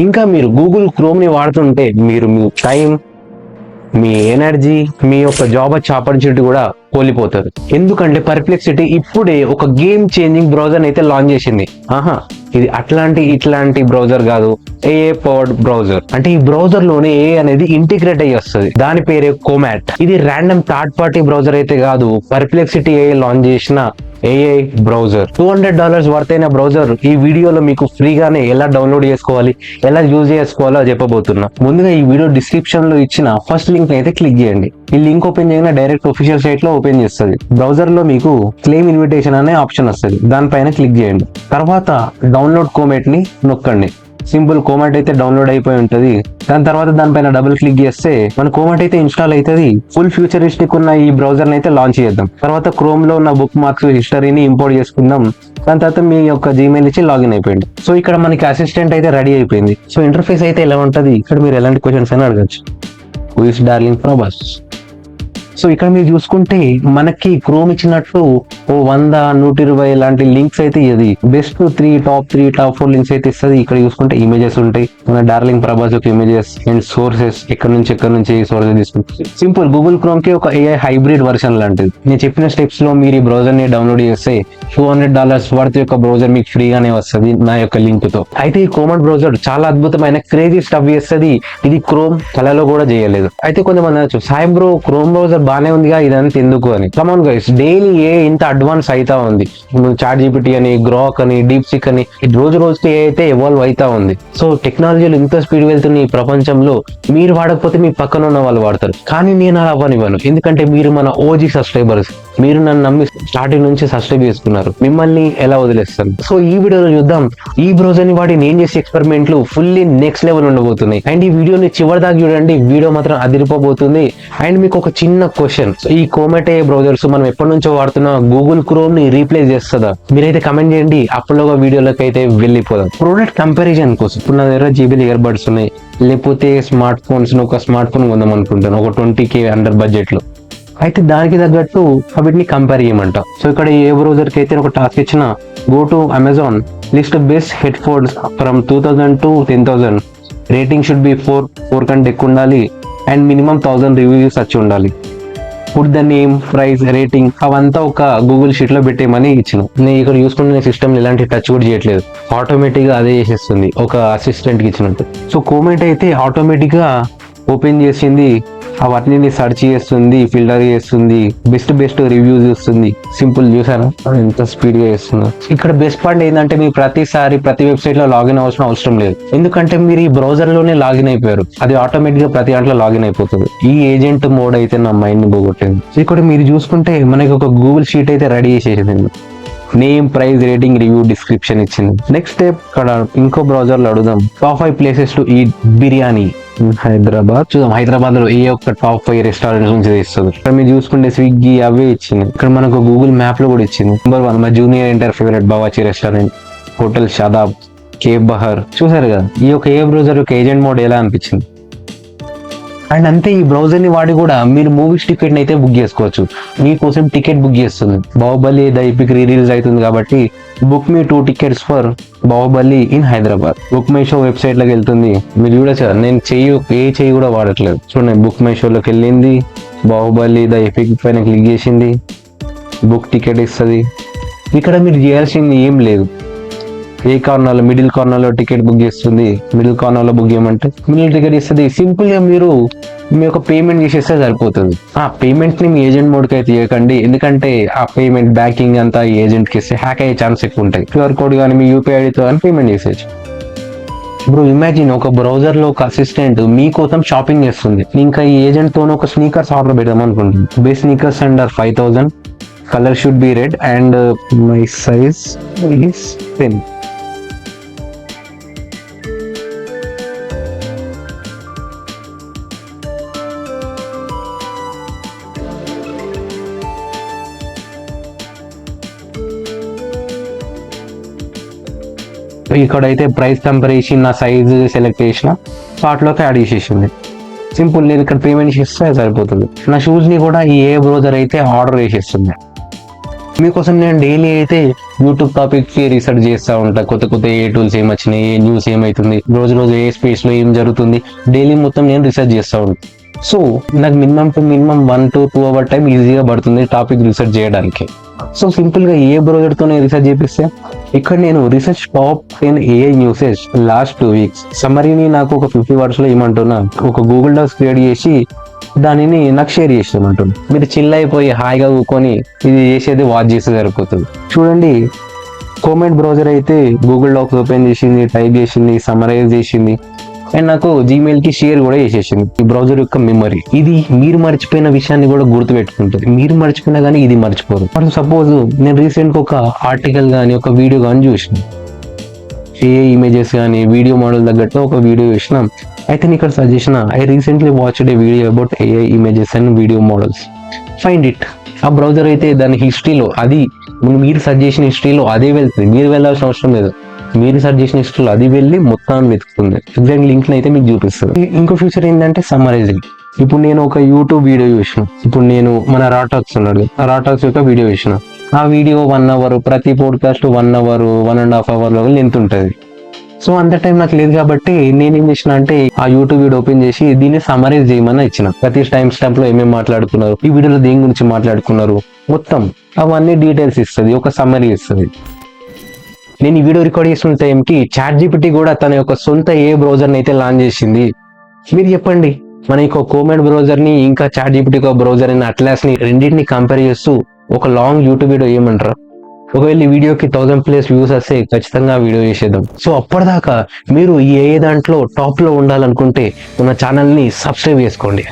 ఇంకా మీరు Google chrome ని వాడుతుంటే మీరు మీ టైం, మీ ఎనర్జీ, మీ యొక్క జాబ్ ఆపర్చునిటీ కూడా కోల్పోతారు. ఎందుకంటే పర్ప్లెక్సిటీ ఇప్పుడే ఒక గేమ్ చేంజింగ్ బ్రౌజర్ అయితే లాంచ్ చేసింది. ఇది ఇట్లాంటి బ్రౌజర్ కాదు, ఏఏ పవర్డ్ బ్రౌజర్. అంటే ఈ బ్రౌజర్ లోనే ఏ అనేది ఇంటిగ్రేట్ అయ్యి వస్తుంది. దాని పేరే కోమాట్. ఇది ర్యాండమ్ థర్డ్ పార్టీ బ్రౌజర్ అయితే కాదు, పర్ప్లెక్సిటీ ఏ లాంచ్ చేసిన ఏఐ బ్రౌజర్. $200 వర్త్ అయిన బ్రౌజర్ ఈ వీడియోలో మీకు ఫ్రీగానే ఎలా డౌన్లోడ్ చేసుకోవాలి, ఎలా యూజ్ చేసుకోవాలో చెప్పబోతున్నా. ముందుగా ఈ వీడియో డిస్క్రిప్షన్ లో ఇచ్చిన ఫస్ట్ లింక్ అయితే క్లిక్ చేయండి. ఈ లింక్ ఓపెన్ చేయగానే డైరెక్ట్ ఒఫిషియల్ సైట్ లో ఓపెన్ చేస్తుంది. బ్రౌజర్ లో మీకు క్లెయిమ్ ఇన్విటేషన్ అనే ఆప్షన్ వస్తుంది. దానిపైన క్లిక్ చేయండి. తర్వాత డౌన్లోడ్ కోమాట్ ని నొక్కండి. సింపుల్ కోమాట్ అయితే డౌన్లోడ్ అయిపోయి ఉంటది. దాని తర్వాత దానిపైన డబుల్ క్లిక్ చేస్తే మన కోమాట్ అయితే ఇన్స్టాల్ అవుతుంది. ఫుల్ ఫ్యూచరిస్టిక్ ఉన్న ఈ బ్రౌజర్ అయితే లాంచ్ చేద్దాం. తర్వాత క్రోమ్ లో ఉన్న బుక్ మార్క్స్ హిస్టరీని ఇంపోర్ట్ చేసుకుందాం. దాని తర్వాత మీ యొక్క జీమెయిల్ ఇచ్చి లాగిన్ అయిపోయింది. సో ఇక్కడ మనకి అసిస్టెంట్ అయితే రెడీ అయిపోయింది. సో ఇంటర్ఫేస్ అయితే ఎలా ఉంటది, ఇక్కడ మీరు ఎలాంటి క్వశ్చన్స్ అయినా అడగచ్చు. Who is darling Prabhas. So ఇక్కడ మీరు చూసుకుంటే మనకి క్రోమ్ ఇచ్చినట్టు 100, 120 ఇలాంటి లింక్స్ అయితే ఇది బెస్ట్ టాప్ 4 లింక్స్ అయితే ఇస్తుంది. ఇక్కడ చూసుకుంటే ఇమేజెస్ ఉంటాయి. మన డార్లింగ్ ప్రభాస్ యొక్క ఇమేజెస్ అండ్ సోర్సెస్ ఎక్కడి నుంచి సోర్సెస్ తీసుకుంటారు. సింపుల్ గూగుల్ క్రోమ్ కి ఒక ఏఐ హైబ్రిడ్ వర్షన్ లాంటిది. నేను చెప్పిన స్టెప్స్ లో మీరు ఈ బ్రౌజర్ ని డౌన్లోడ్ చేస్తే $200 వర్త్ యొక్క బ్రౌజర్ మీకు ఫ్రీగానే వస్తుంది నా యొక్క లింక్ తో. అయితే ఈ కోమాట్ బ్రౌజర్ చాలా అద్భుతమైన క్రేజీ స్టఫ్ చేస్తుంది. ఇది క్రోమ్ కళలో కూడా చేయలేదు. అయితే కొంతమంది అనొచ్చు, సాయి బ్రో క్రోమ్ బ్రౌజర్ బానే ఉందిగా, ఇదంతా ఎందుకు అని. కమాన్ గైస్, డైలీ ఏ ఇంత అడ్వాన్స్ అవుతా ఉంది. చాట్ జీపీటీ అని, గ్రాక్ అని, డీప్ సిక్ అని రోజుకి ఏ అయితే ఎవాల్వ్ అవుతా ఉంది. సో టెక్నాలజీలు ఇంత స్పీడ్ వెళ్తున్న ఈ ప్రపంచంలో మీరు వాడకపోతే మీ పక్కన ఉన్న వాళ్ళు వాడతారు. కానీ నేను అలా అవ్వనివ్వను. ఎందుకంటే మీరు మన ఓజీ సబ్స్క్రైబర్స్. మీరు నన్ను నమ్మి స్టార్టింగ్ నుంచి సబ్స్క్రైబ్ చేసుకున్నారు. మిమ్మల్ని ఎలా వదిలేస్తాను? సో ఈ వీడియోలో చూద్దాం ఈ బ్రౌజర్ ని వాడి నేను చేసే ఎక్స్పెరిమెంట్లు ఫుల్లీ నెక్స్ట్ లెవెల్ ఉండబోతున్నాయి. అండ్ ఈ వీడియోని చివరి దాకా చూడండి. వీడియో మాత్రం అదిరిపోబోతుంది. అండ్ మీకు ఒక చిన్న క్వశ్చన్, ఈ కోమాట్ బ్రౌజర్స్ మనం ఎప్పటి నుంచో వాడుతున్న గూగుల్ క్రోమ్ ని రీప్లేస్ చేస్తుందా? మీరైతే కమెంట్ చేయండి. అప్పటిలోగా వీడియోలోకి అయితే వెళ్ళిపోదాం. ప్రోడక్ట్ కంపారిజన్ కోసం ఇప్పుడు నా దగ్గర JBL ఇయర్ బడ్స్ ఉన్నాయి. లేకపోతే స్మార్ట్ ఫోన్స్, ఒక స్మార్ట్ ఫోన్ కొందాం అనుకుంటాను ఒక 20K అండర్ బడ్జెట్ లో. అయితే దానికి తగ్గట్టు వీటిని కంపేర్ చేయమంట. సో ఇక్కడ ఏ బ్రౌజర్ కి అయితే ఒక టాస్క్ ఇచ్చిన, go to Amazon, list best head phones from 2000 to 10,000. Rating should be 4 కంటే ఎక్కువ ఉండాలి. అండ్ మినిమం 1000 రివ్యూస్ వచ్చి ఉండాలి. Put the name, price, rating అవంతా ఒక గూగుల్ షీట్ లో పెట్టేయమని ఇచ్చిన. నేను ఇక్కడ చూసుకుంటే సిస్టమ్ ఇలాంటి టచ్ కూడా చేయట్లేదు. ఆటోమేటిక్ గా అదే చేసేస్తుంది, ఒక అసిస్టెంట్ కి ఇచ్చినట్టు. సో కోమాట్ అయితే ఆటోమేటిక్ గా ఓపెన్ చేసింది, అవన్నీ సెర్చ్ చేస్తుంది, ఫిల్టర్ చేస్తుంది, బెస్ట్ రివ్యూస్ ఇస్తుంది. సింపుల్ చూసారా ఎంత స్పీడ్ గా చేస్తుందో. ఇక్కడ బెస్ట్ పార్ట్ ఏంటంటే మీరు ప్రతి వెబ్సైట్ లో లాగిన్ అవసరం లేదు. ఎందుకంటే మీరు ఈ బ్రౌజర్ లోనే లాగిన్ అయిపోయారు. అది ఆటోమేటిక్ గా ప్రతి దాంట్లో లాగిన్ అయిపోతుంది. ఈ ఏజెంట్ మోడ్ అయితే నా మైండ్ ని పోగొట్టింది. ఇక్కడ మీరు చూసుకుంటే మనకి ఒక గూగుల్ షీట్ అయితే రెడీ చేసేసింది. Name, price, rating, review, description ఇచ్చింది. నెక్స్ట్ స్టెప్ ఇక్కడ ఇంకో బ్రౌజర్ లో అడుగుదాం, top 5 places to eat biryani Hyderabad. చూద్దాం హైదరాబాద్ లో ఏ ఒక్క టాప్ 5 రెస్టారెంట్స్ నుంచి ఇస్తుంది. ఇక్కడ మీరు చూసుకుంటే స్విగ్గీ అవే ఇచ్చింది. ఇక్కడ మనకు గూగుల్ మ్యాప్ లో కూడా ఇచ్చింది. నెంబర్ 1 మా junior inter favourite Bawarchi restaurant, hotel Shadab, cafe Bahar. చూసారు కదా ఈ యొక్క ఏ బ్రౌజర్ యొక్క ఏజెంట్ మోడ్ ఎలా అనిపించింది. అండ్ అంతే, ఈ బ్రౌజర్ ని వాడి కూడా మీరు మూవీస్ టికెట్ అయితే బుక్ చేసుకోవచ్చు. మీకోసం టికెట్ బుక్ చేస్తుంది. బాహుబలి ద ఎపిక్ రిలీజ్ అవుతుంది కాబట్టి book me 2 tickets for Baahubali in Hyderabad. Book my show website లోకి వెళ్తుంది. మీరు చూడొచ్చు నేను చెయ్యి కూడా వాడట్లేదు. చూడండి బుక్ మై షోలోకి వెళ్ళింది, బాహుబలి ద ఎపిక్ పైన క్లిక్ చేసింది, బుక్ టికెట్ ఇస్తుంది. ఇక్కడ మీరు చేయాల్సింది ఏం లేదు. ఏ కార్నర్ లో, మిడిల్ కార్నర్ లో టికెట్ బుక్ చేస్తుంది. మిడిల్ కార్నర్ లో బుక్ చేయమంటే మిడిల్ టికెట్ ఇస్తుంది. సింపుల్ గా మీరు మీ యొక్క పేమెంట్ చేసేస్తే సరిపోతుంది. ఆ పేమెంట్ ని మీ ఏజెంట్ మోడ్ కి అయితే చేయకండి. ఎందుకంటే ఆ పేమెంట్ బ్యాంకింగ్ అంతా ఏజెంట్ కి ఇస్తే హ్యాక్ అయ్యే ఛాన్స్ ఎక్కువ ఉంటాయి. QR కోడ్ కానీ మీ UPI ఐడితో కానీ పేమెంట్ చేసేయచ్చు. బ్రో ఇమాజిన్ ఒక బ్రౌజర్ లో ఒక అసిస్టెంట్ మీకోసం షాపింగ్ చేస్తుంది. ఇంకా ఈ ఏజెంట్ తో ఒక స్నీకర్స్ ఆర్డర్ పెడదాం అనుకుంటుంది. Base sneakers under 5,000, colour should be red and my size is 10. ఇక్కడైతే ప్రైస్ కంపారిజన్ నా సైజ్ సెలెక్ట్ చేసిన, వాటిలోకి యాడ్ చేసేసింది. సింపుల్, నేను ఇక్కడ పేమెంట్ చేస్తే సరిపోతుంది. నా షూస్ ని కూడా ఈ ఏ బ్రౌజర్ అయితే ఆర్డర్ చేసేస్తుంది. మీకోసం నేను డైలీ అయితే యూట్యూబ్ టాపిక్ కి రీసెర్చ్ చేస్తూ ఉంటా. కొత్త కొత్త ఏ టూల్స్ ఏమొచ్చినాయి, ఏ న్యూస్ ఏమైతుంది, రోజు రోజు ఏ స్పేస్ లో ఏం జరుగుతుంది, డైలీ మొత్తం నేను రీసెర్చ్ చేస్తూ ఉంటాను. సో నాకు మినిమం 1 to 2 అవర్ టైం ఈజీగా పడుతుంది టాపిక్ రీసెర్చ్ చేయడానికి. సో సింపుల్ గా ఏ బ్రౌజర్ తోనే రీసెర్చ్ చేపిస్తే ఇక్కడ నేను research top 10 AI newses last 2 weeks సమ్మరీని నాకు ఒక 50 words లో ఏమంటున్నా ఒక గూగుల్ డాక్స్ క్రియేట్ చేసి దానిని నాకు షేర్ చేసేయమంటుంది. మీరు చిల్ అయిపోయి హాయిగా కూకొని ఇది చేసేది వాచ్ చేస్తే సరిపోతుంది. చూడండి, కోమెంట్ బ్రౌజర్ అయితే గూగుల్ డాక్స్ ఓపెన్ చేసింది, టైప్ చేసింది, సమరైజ్ చేసింది అండ్ నాకు జీమెయిల్ కి షేర్ కూడా చేసేసింది. ఈ బ్రౌజర్ యొక్క మెమరీ ఇది మీరు మర్చిపోయిన విషయాన్ని కూడా గుర్తు పెట్టుకుంటుంది. మీరు మర్చిపోయినా కానీ ఇది మర్చిపోదు. ఫర్ సపోజ్ నేను రీసెంట్ ఒక ఆర్టికల్ కానీ ఒక వీడియో కానీ చూసిన, ఏ ఇమేజెస్ కానీ వీడియో మోడల్ తగ్గట్టు ఒక వీడియో చూసినాం. అయితే నేను ఇక్కడ సజెస్ట్ చేసిన I recently watched a video about AI images and video models, find it. ఆ బ్రౌజర్ అయితే దాని హిస్టరీలో అది మీరు సర్చ్ చేసిన హిస్టరీలో అదే వెళ్తుంది. మీరు వెళ్ళాల్సిన అవసరం లేదు. మీరు సర్చ్ చేసిన హిస్టరీలో అది వెళ్ళి మొత్తం వెతుకుతుంది. ఎగ్జాక్ట్ లింక్ అయితే మీకు చూపిస్తుంది. ఇంకో ఫ్యూచర్ ఏంటంటే సమ్మరైజింగ్. ఇప్పుడు నేను ఒక యూట్యూబ్ వీడియో చూసిన, ఇప్పుడు నేను మన రాటాక్స్ ఉన్నాడు, ఆ రాటాక్స్ యొక్క వీడియో చూసిన. ఆ వీడియో 1 hour, ప్రతి పోడ్కాస్ట్ 1 hour, 1.5 hour లెంత్ ఉంటుంది. సో అంత టైం నాకు లేదు కాబట్టి నేనేం చేసిన అంటే ఆ యూట్యూబ్ వీడియో ఓపెన్ చేసి దీన్ని సమరైజ్ చేయమని ఇచ్చిన. ప్రతి టైం స్టాంప్ లో ఏమేమి మాట్లాడుకున్నారు, ఈ వీడియోలో దేని గురించి మాట్లాడుకున్నారు, మొత్తం అవన్నీ డీటెయిల్స్ ఇస్తుంది, ఒక సమ్మరీ ఇస్తుంది. నేను ఈ వీడియో రికార్డ్ చేస్తున్న టైంకి ChatGPT కూడా తన యొక్క సొంత ఏ బ్రౌజర్ని అయితే లాంచ్ చేసింది. మీరు చెప్పండి, మన యొక్క కోమెంట్ బ్రౌజర్ ని ఇంకా ChatGPT బ్రౌజర్ అయిన అట్లాస్ ని రెండింటిని కంపేర్ చేస్తూ ఒక లాంగ్ యూట్యూబ్ వీడియో ఏమంటారు? ఒకవేళ ఈ వీడియోకి 1000+ వ్యూస్ వస్తే ఖచ్చితంగా వీడియో చేసేద్దాం. సో అప్పటిదాకా మీరు ఏ దాంట్లో టాప్ లో ఉండాలనుకుంటే మన ఛానల్ ని సబ్స్క్రైబ్ చేసుకోండి.